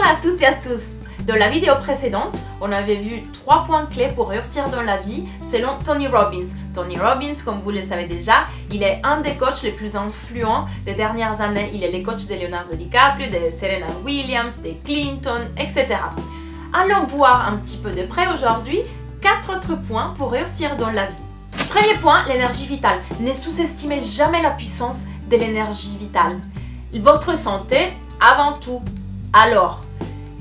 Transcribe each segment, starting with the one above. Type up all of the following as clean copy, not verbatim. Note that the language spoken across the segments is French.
à toutes et à tous. Dans la vidéo précédente, on avait vu 3 points clés pour réussir dans la vie selon Tony Robbins. Tony Robbins, comme vous le savez déjà, il est un des coachs les plus influents des dernières années. Il est le coach de Leonardo DiCaprio, de Serena Williams, de Clinton, etc. Allons voir un petit peu de près aujourd'hui 4 autres points pour réussir dans la vie. Premier point, l'énergie vitale. Ne sous-estimez jamais la puissance de l'énergie vitale. Votre santé avant tout. Alors,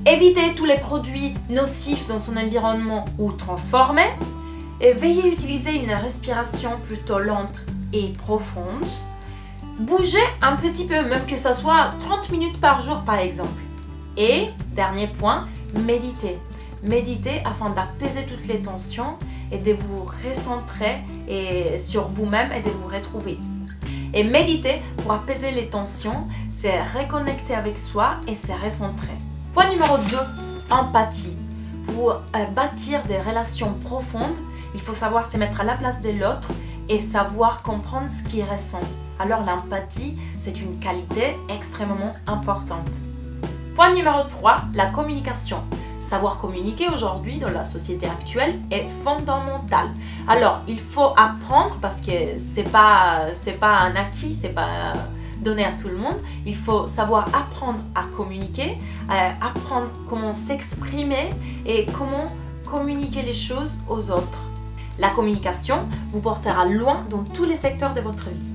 évitez tous les produits nocifs dans son environnement ou transformés. Et veillez à utiliser une respiration plutôt lente et profonde. Bougez un petit peu, même que ce soit 30 minutes par jour par exemple. Et, dernier point, méditez. Méditez afin d'apaiser toutes les tensions et de vous recentrer sur vous-même et de vous retrouver. Et méditer pour apaiser les tensions, c'est reconnecter avec soi et se recentrer. Point numéro 2, empathie. Pour bâtir des relations profondes, il faut savoir se mettre à la place de l'autre et savoir comprendre ce qu'il ressent. Alors l'empathie, c'est une qualité extrêmement importante. Point numéro 3, la communication. Savoir communiquer aujourd'hui dans la société actuelle est fondamental. Alors, il faut apprendre parce que c'est pas un acquis, c'est pas donné à tout le monde. Il faut savoir apprendre à communiquer, apprendre comment s'exprimer et comment communiquer les choses aux autres. La communication vous portera loin dans tous les secteurs de votre vie.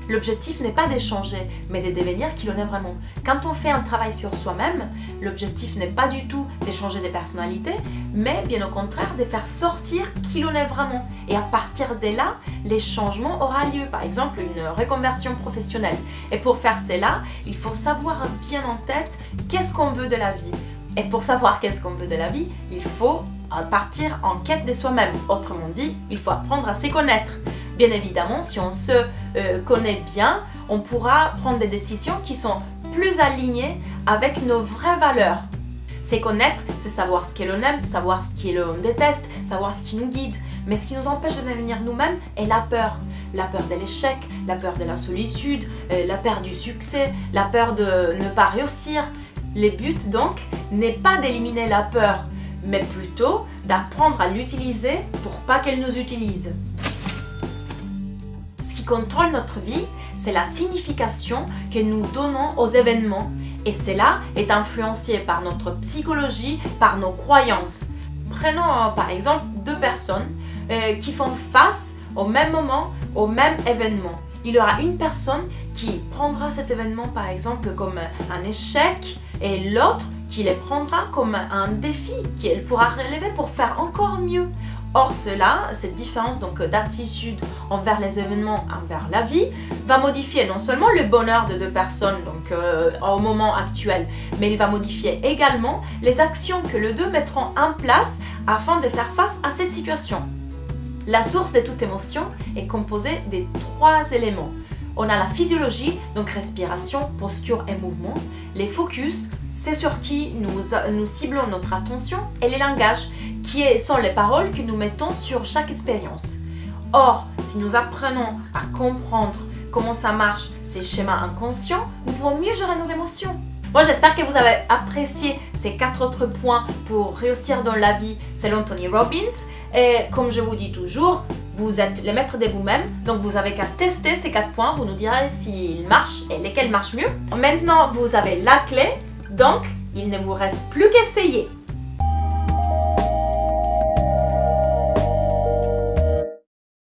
L'objectif n'est pas d'échanger, mais de devenir qui l'on est vraiment. Quand on fait un travail sur soi-même, l'objectif n'est pas du tout d'échanger des personnalités, mais bien au contraire de faire sortir qui l'on est vraiment. Et à partir de là, les changements auront lieu. Par exemple, une reconversion professionnelle. Et pour faire cela, il faut savoir bien en tête qu'est-ce qu'on veut de la vie. Et pour savoir qu'est-ce qu'on veut de la vie, il faut partir en quête de soi-même. Autrement dit, il faut apprendre à se connaître. Bien évidemment, si on se connaît bien, on pourra prendre des décisions qui sont plus alignées avec nos vraies valeurs. Se connaître, c'est savoir ce que l'on aime, savoir ce que l'on déteste, savoir ce qui nous guide. Mais ce qui nous empêche de devenir nous-mêmes est la peur. La peur de l'échec, la peur de la solitude, la peur du succès, la peur de ne pas réussir. Le but donc n'est pas d'éliminer la peur, mais plutôt d'apprendre à l'utiliser pour pas qu'elle nous utilise. Ce qui contrôle notre vie, c'est la signification que nous donnons aux événements. Et cela est influencé par notre psychologie, par nos croyances. Prenons par exemple 2 personnes qui font face au même moment, au même événement. Il y aura une personne qui prendra cet événement par exemple comme un échec et l'autre qui le prendra comme un défi qu'elle pourra relever pour faire encore mieux. Or cette différence d'attitude envers les événements, envers la vie, va modifier non seulement le bonheur de 2 personnes au moment actuel, mais il va modifier également les actions que les 2 mettront en place afin de faire face à cette situation. La source de toute émotion est composée de 3 éléments. On a la physiologie, donc respiration, posture et mouvement. Les focus, c'est sur qui nous ciblons notre attention. Et les langages, qui sont les paroles que nous mettons sur chaque expérience. Or, si nous apprenons à comprendre comment ça marche ces schémas inconscients, nous pouvons mieux gérer nos émotions. Moi, j'espère que vous avez apprécié ces 4 autres points pour réussir dans la vie selon Tony Robbins. Et comme je vous dis toujours, vous êtes les maîtres de vous-même, donc vous avez qu'à tester ces 4 points, vous nous direz s'ils marchent et lesquels marchent mieux. Maintenant, vous avez la clé, donc il ne vous reste plus qu'essayer.